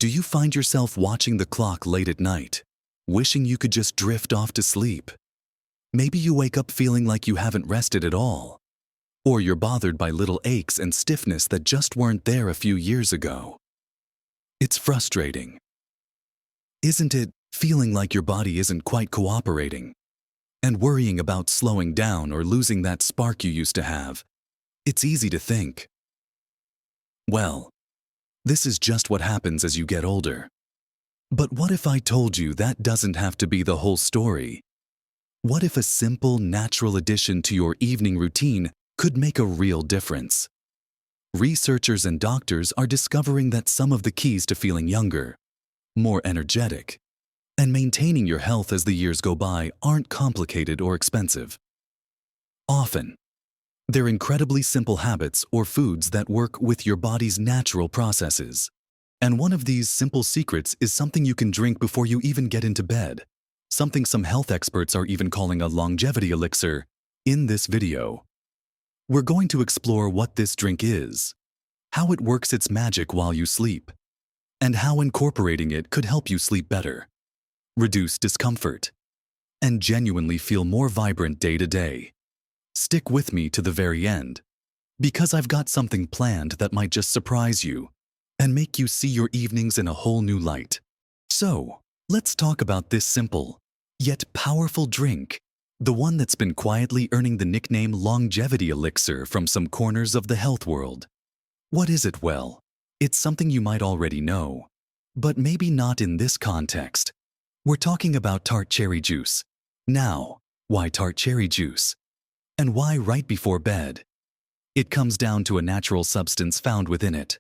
Do you find yourself watching the clock late at night, wishing you could just drift off to sleep? Maybe you wake up feeling like you haven't rested at all, or you're bothered by little aches and stiffness that just weren't there a few years ago. It's frustrating, isn't it, feeling like your body isn't quite cooperating, and worrying about slowing down or losing that spark you used to have? It's easy to think, well, this is just what happens as you get older. But what if I told you that doesn't have to be the whole story? What if a simple, natural addition to your evening routine could make a real difference? Researchers and doctors are discovering that some of the keys to feeling younger, more energetic, and maintaining your health as the years go by aren't complicated or expensive. Often, they're incredibly simple habits or foods that work with your body's natural processes. And one of these simple secrets is something you can drink before you even get into bed, something some health experts are even calling a longevity elixir. In this video, we're going to explore what this drink is, how it works its magic while you sleep, and how incorporating it could help you sleep better, reduce discomfort, and genuinely feel more vibrant day to day. Stick with me to the very end, because I've got something planned that might just surprise you and make you see your evenings in a whole new light. So, let's talk about this simple, yet powerful drink, the one that's been quietly earning the nickname longevity elixir from some corners of the health world. What is it? Well, it's something you might already know, but maybe not in this context. We're talking about tart cherry juice. Now, why tart cherry juice? And why right before bed? It comes down to a natural substance found within it,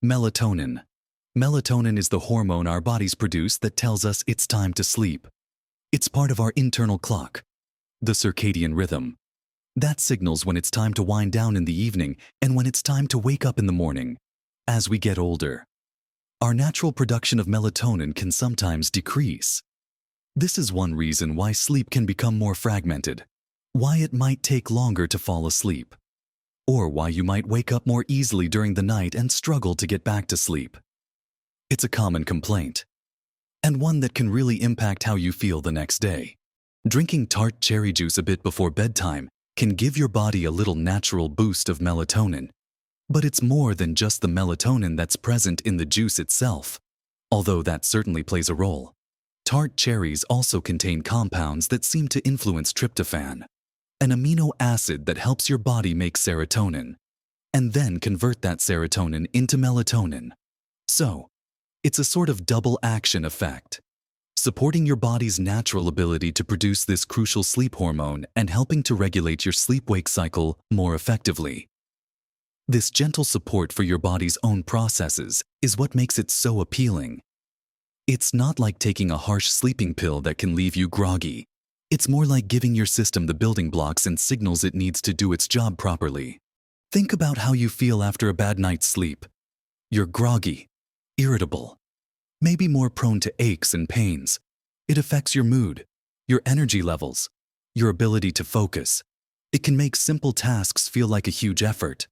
melatonin. Melatonin is the hormone our bodies produce that tells us it's time to sleep. It's part of our internal clock, the circadian rhythm. That signals when it's time to wind down in the evening and when it's time to wake up in the morning. As we get older, our natural production of melatonin can sometimes decrease. This is one reason why sleep can become more fragmented, why it might take longer to fall asleep, or why you might wake up more easily during the night and struggle to get back to sleep. It's a common complaint, and one that can really impact how you feel the next day. Drinking tart cherry juice a bit before bedtime can give your body a little natural boost of melatonin. But it's more than just the melatonin that's present in the juice itself, although that certainly plays a role. Tart cherries also contain compounds that seem to influence tryptophan, an amino acid that helps your body make serotonin, and then convert that serotonin into melatonin. So, it's a sort of double action effect, supporting your body's natural ability to produce this crucial sleep hormone and helping to regulate your sleep-wake cycle more effectively. This gentle support for your body's own processes is what makes it so appealing. It's not like taking a harsh sleeping pill that can leave you groggy. It's more like giving your system the building blocks and signals it needs to do its job properly. Think about how you feel after a bad night's sleep. You're groggy, irritable, maybe more prone to aches and pains. It affects your mood, your energy levels, your ability to focus. It can make simple tasks feel like a huge effort.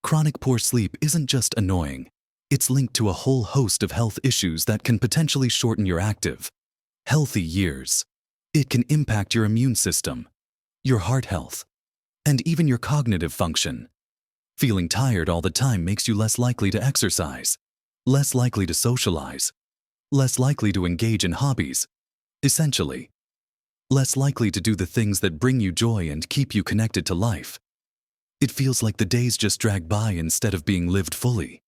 Chronic poor sleep isn't just annoying. It's linked to a whole host of health issues that can potentially shorten your active, healthy years. It can impact your immune system, your heart health, and even your cognitive function. Feeling tired all the time makes you less likely to exercise, less likely to socialize, less likely to engage in hobbies. Essentially, less likely to do the things that bring you joy and keep you connected to life. It feels like the days just drag by instead of being lived fully.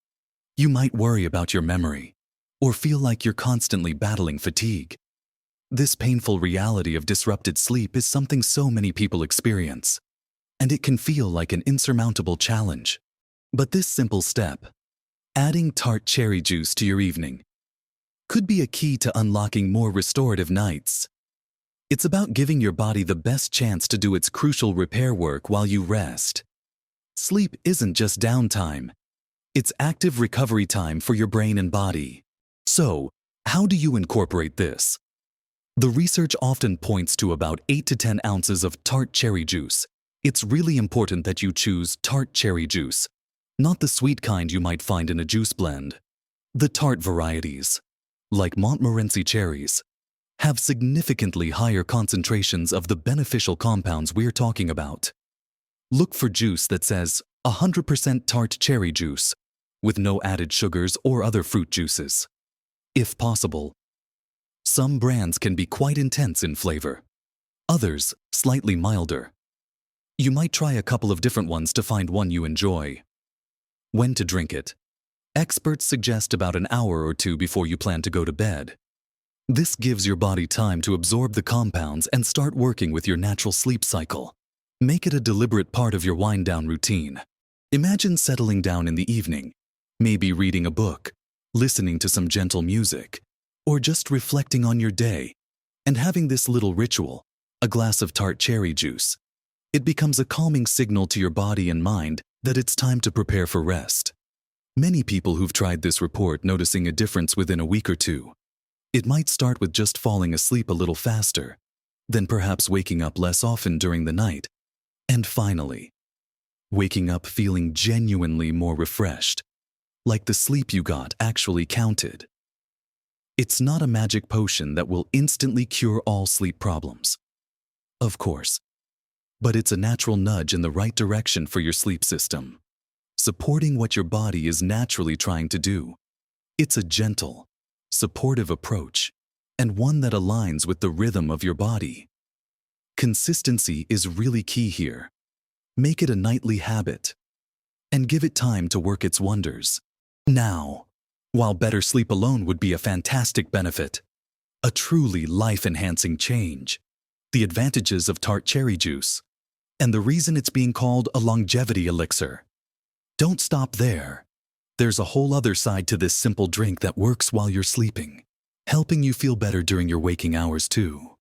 You might worry about your memory, or feel like you're constantly battling fatigue. This painful reality of disrupted sleep is something so many people experience, and it can feel like an insurmountable challenge. But this simple step, adding tart cherry juice to your evening, could be a key to unlocking more restorative nights. It's about giving your body the best chance to do its crucial repair work while you rest. Sleep isn't just downtime. It's active recovery time for your brain and body. So, how do you incorporate this? The research often points to about 8 to 10 ounces of tart cherry juice. It's really important that you choose tart cherry juice, not the sweet kind you might find in a juice blend. The tart varieties, like Montmorency cherries, have significantly higher concentrations of the beneficial compounds we're talking about. Look for juice that says 100% tart cherry juice, with no added sugars or other fruit juices. If possible, some brands can be quite intense in flavor, others slightly milder. You might try a couple of different ones to find one you enjoy. When to drink it? Experts suggest about an hour or two before you plan to go to bed. This gives your body time to absorb the compounds and start working with your natural sleep cycle. Make it a deliberate part of your wind-down routine. Imagine settling down in the evening, maybe reading a book, listening to some gentle music, or just reflecting on your day, and having this little ritual, a glass of tart cherry juice. It becomes a calming signal to your body and mind that it's time to prepare for rest. Many people who've tried this report noticing a difference within a week or two. It might start with just falling asleep a little faster, then perhaps waking up less often during the night, and finally, waking up feeling genuinely more refreshed, like the sleep you got actually counted. It's not a magic potion that will instantly cure all sleep problems, of course, but it's a natural nudge in the right direction for your sleep system, supporting what your body is naturally trying to do. It's a gentle, supportive approach, and one that aligns with the rhythm of your body. Consistency is really key here. Make it a nightly habit, and give it time to work its wonders. Now, while better sleep alone would be a fantastic benefit, a truly life-enhancing change, the advantages of tart cherry juice, and the reason it's being called a longevity elixir. Don't stop there. There's a whole other side to this simple drink that works while you're sleeping, helping you feel better during your waking hours too.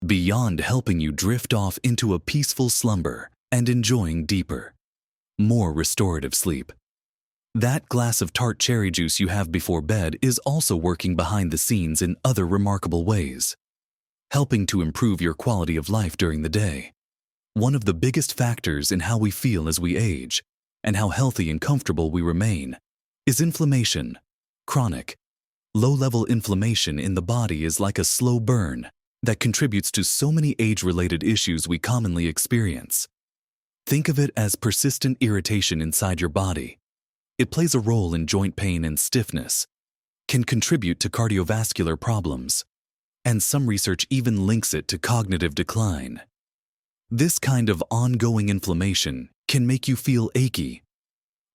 Beyond helping you drift off into a peaceful slumber and enjoying deeper, more restorative sleep, that glass of tart cherry juice you have before bed is also working behind the scenes in other remarkable ways, helping to improve your quality of life during the day. One of the biggest factors in how we feel as we age and how healthy and comfortable we remain is inflammation. Chronic, low-level inflammation in the body is like a slow burn that contributes to so many age-related issues we commonly experience. Think of it as persistent irritation inside your body. It plays a role in joint pain and stiffness, can contribute to cardiovascular problems, and some research even links it to cognitive decline. This kind of ongoing inflammation can make you feel achy,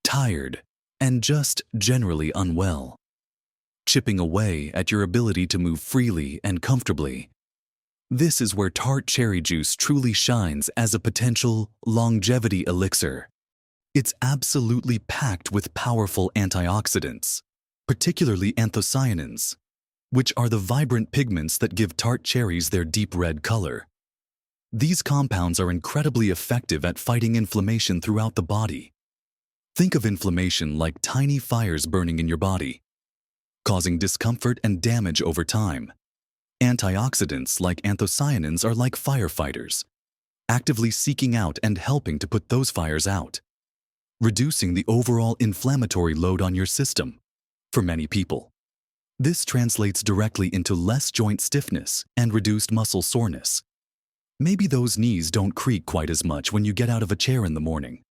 tired, and just generally unwell, chipping away at your ability to move freely and comfortably. This is where tart cherry juice truly shines as a potential longevity elixir. It's absolutely packed with powerful antioxidants, particularly anthocyanins, which are the vibrant pigments that give tart cherries their deep red color. These compounds are incredibly effective at fighting inflammation throughout the body. Think of inflammation like tiny fires burning in your body, causing discomfort and damage over time. Antioxidants like anthocyanins are like firefighters, actively seeking out and helping to put those fires out, reducing the overall inflammatory load on your system. For many people, this translates directly into less joint stiffness and reduced muscle soreness. Maybe those knees don't creak quite as much when you get out of a chair in the morning,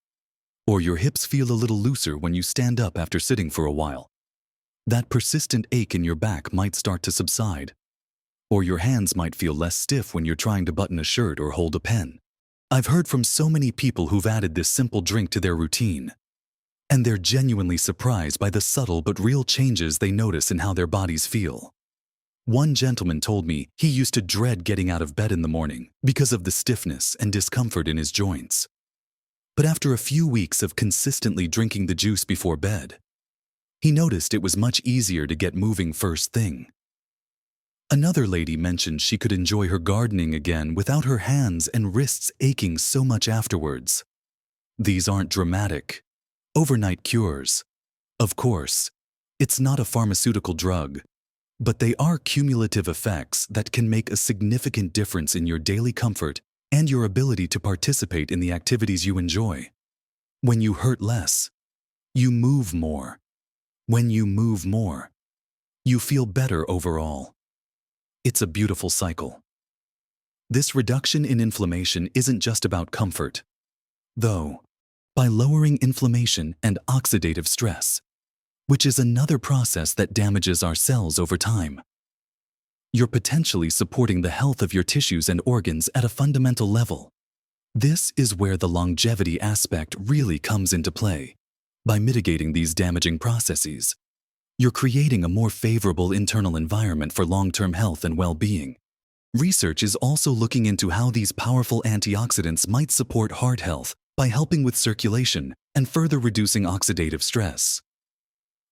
or your hips feel a little looser when you stand up after sitting for a while. That persistent ache in your back might start to subside, or your hands might feel less stiff when you're trying to button a shirt or hold a pen. I've heard from so many people who've added this simple drink to their routine, and they're genuinely surprised by the subtle but real changes they notice in how their bodies feel. One gentleman told me he used to dread getting out of bed in the morning because of the stiffness and discomfort in his joints. But after a few weeks of consistently drinking the juice before bed, he noticed it was much easier to get moving first thing. Another lady mentioned she could enjoy her gardening again without her hands and wrists aching so much afterwards. These aren't dramatic, overnight cures. Of course, it's not a pharmaceutical drug, but they are cumulative effects that can make a significant difference in your daily comfort and your ability to participate in the activities you enjoy. When you hurt less, you move more. When you move more, You feel better overall. It's a beautiful cycle. This reduction in inflammation isn't just about comfort, though. By lowering inflammation and oxidative stress, which is another process that damages our cells over time, you're potentially supporting the health of your tissues and organs at a fundamental level. This is where the longevity aspect really comes into play. By mitigating these damaging processes, you're creating a more favorable internal environment for long-term health and well-being. Research is also looking into how these powerful antioxidants might support heart health by helping with circulation and further reducing oxidative stress.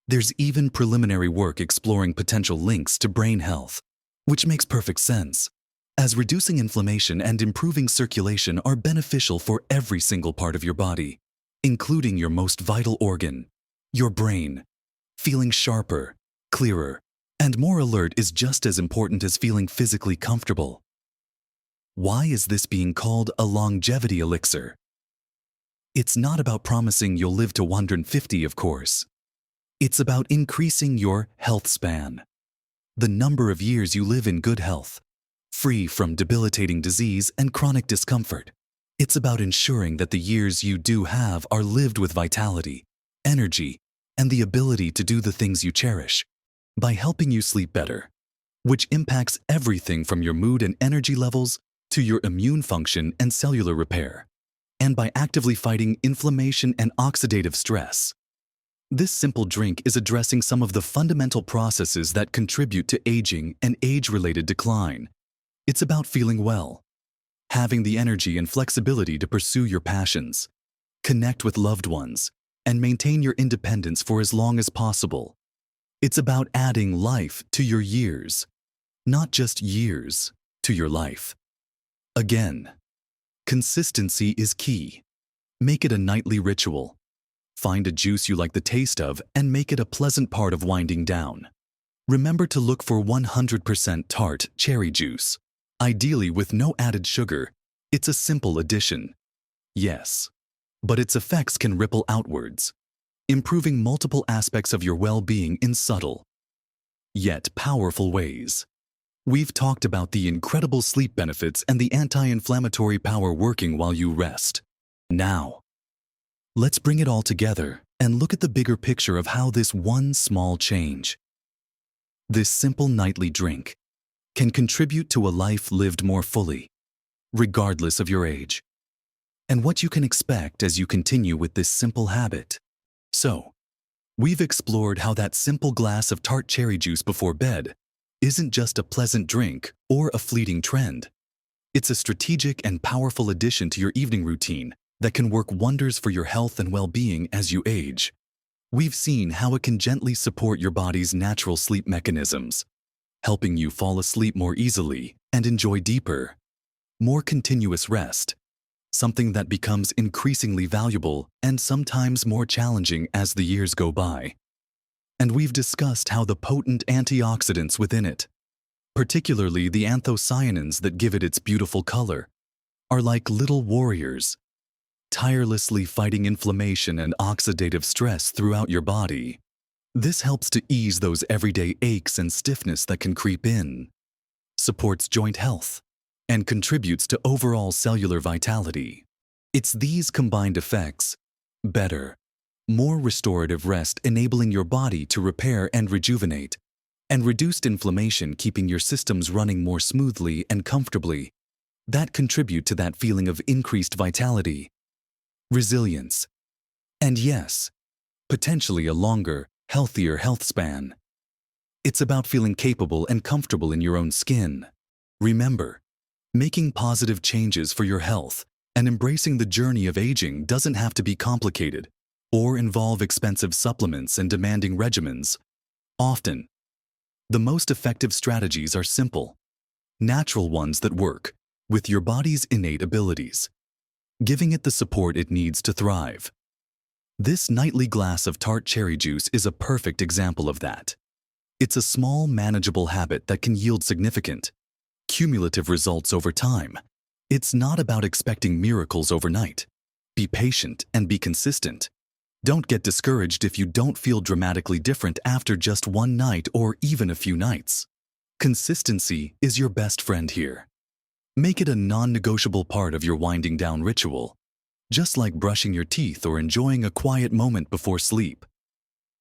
There's even preliminary work exploring potential links to brain health, which makes perfect sense, as reducing inflammation and improving circulation are beneficial for every single part of your body, including your most vital organ, your brain. Feeling sharper, clearer, and more alert is just as important as feeling physically comfortable. Why is this being called a longevity elixir? It's not about promising you'll live to 150, of course. It's about increasing your health span, the number of years you live in good health, free from debilitating disease and chronic discomfort. It's about ensuring that the years you do have are lived with vitality, energy, and the ability to do the things you cherish. By helping you sleep better, which impacts everything from your mood and energy levels to your immune function and cellular repair, and by actively fighting inflammation and oxidative stress. This simple drink is addressing some of the fundamental processes that contribute to aging and age-related decline. It's about feeling well, having the energy and flexibility to pursue your passions, connect with loved ones, and maintain your independence for as long as possible. It's about adding life to your years, not just years to your life. Again, consistency is key. Make it a nightly ritual. Find a juice you like the taste of and make it a pleasant part of winding down. Remember to look for 100% tart cherry juice, ideally with no added sugar. It's a simple addition. Yes, but its effects can ripple outwards, improving multiple aspects of your well-being in subtle, yet powerful ways. We've talked about the incredible sleep benefits and the anti-inflammatory power working while you rest. Now, let's bring it all together and look at the bigger picture of how this one small change, this simple nightly drink, can contribute to a life lived more fully, regardless of your age, and what you can expect as you continue with this simple habit. So, we've explored how that simple glass of tart cherry juice before bed isn't just a pleasant drink or a fleeting trend. It's a strategic and powerful addition to your evening routine that can work wonders for your health and well-being as you age. We've seen how it can gently support your body's natural sleep mechanisms, helping you fall asleep more easily and enjoy deeper, more continuous rest, something that becomes increasingly valuable and sometimes more challenging as the years go by. And we've discussed how the potent antioxidants within it, particularly the anthocyanins that give it its beautiful color, are like little warriors, tirelessly fighting inflammation and oxidative stress throughout your body. This helps to ease those everyday aches and stiffness that can creep in, supports joint health, and contributes to overall cellular vitality. It's these combined effects, better, more restorative rest enabling your body to repair and rejuvenate, and reduced inflammation keeping your systems running more smoothly and comfortably, that contribute to that feeling of increased vitality, resilience, and yes, potentially a longer, healthier health span. It's about feeling capable and comfortable in your own skin. Remember, making positive changes for your health and embracing the journey of aging doesn't have to be complicated or involve expensive supplements and demanding regimens. Often, the most effective strategies are simple, natural ones that work with your body's innate abilities, giving it the support it needs to thrive. This nightly glass of tart cherry juice is a perfect example of that. It's a small, manageable habit that can yield significant, cumulative results over time. It's not about expecting miracles overnight. Be patient and be consistent. Don't get discouraged if you don't feel dramatically different after just one night or even a few nights. Consistency is your best friend here. Make it a non-negotiable part of your winding down ritual, just like brushing your teeth or enjoying a quiet moment before sleep.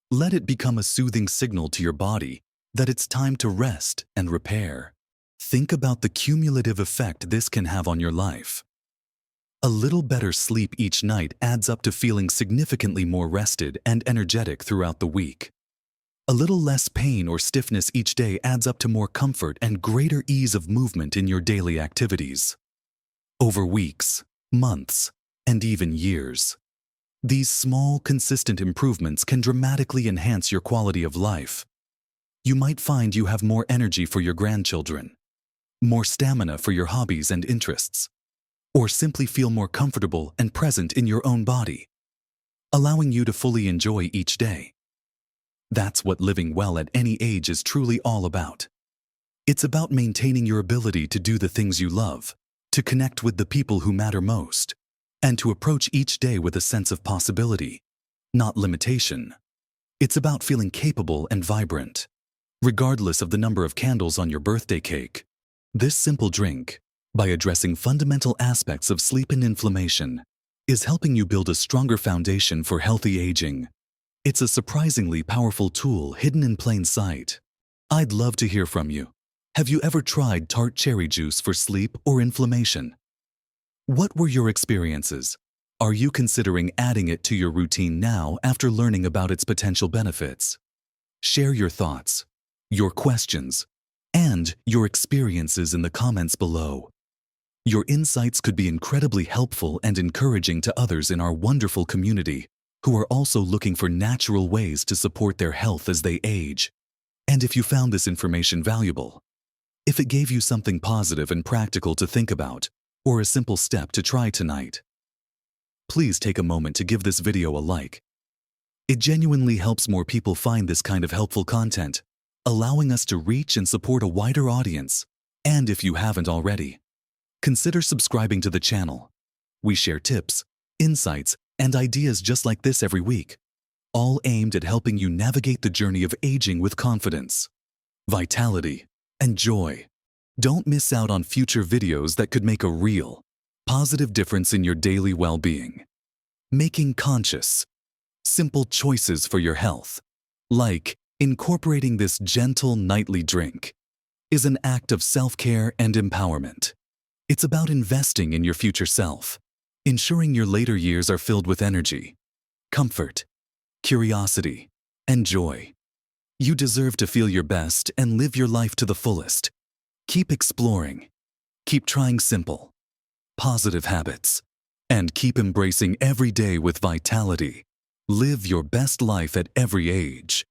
Let it become a soothing signal to your body that it's time to rest and repair. Think about the cumulative effect this can have on your life. A little better sleep each night adds up to feeling significantly more rested and energetic throughout the week. A little less pain or stiffness each day adds up to more comfort and greater ease of movement in your daily activities. Over weeks, months, and even years, these small, consistent improvements can dramatically enhance your quality of life. You might find you have more energy for your grandchildren, more stamina for your hobbies and interests, or simply feel more comfortable and present in your own body, allowing you to fully enjoy each day. That's what living well at any age is truly all about. It's about maintaining your ability to do the things you love, to connect with the people who matter most, and to approach each day with a sense of possibility, not limitation. It's about feeling capable and vibrant, regardless of the number of candles on your birthday cake. This simple drink, by addressing fundamental aspects of sleep and inflammation, is helping you build a stronger foundation for healthy aging. It's a surprisingly powerful tool hidden in plain sight. I'd love to hear from you. Have you ever tried tart cherry juice for sleep or inflammation? What were your experiences? Are you considering adding it to your routine now after learning about its potential benefits? Share your thoughts, your questions, and your experiences in the comments below. Your insights could be incredibly helpful and encouraging to others in our wonderful community who are also looking for natural ways to support their health as they age. And if you found this information valuable, if it gave you something positive and practical to think about, or a simple step to try tonight, please take a moment to give this video a like. It genuinely helps more people find this kind of helpful content, allowing us to reach and support a wider audience. And if you haven't already, consider subscribing to the channel. We share tips, insights, and ideas just like this every week, all aimed at helping you navigate the journey of aging with confidence, vitality, and joy. Don't miss out on future videos that could make a real, positive difference in your daily well-being. Making conscious, simple choices for your health, like incorporating this gentle nightly drink, is an act of self-care and empowerment. It's about investing in your future self, ensuring your later years are filled with energy, comfort, curiosity, and joy. You deserve to feel your best and live your life to the fullest. Keep exploring, keep trying simple, positive habits, and keep embracing every day with vitality. Live your best life at every age.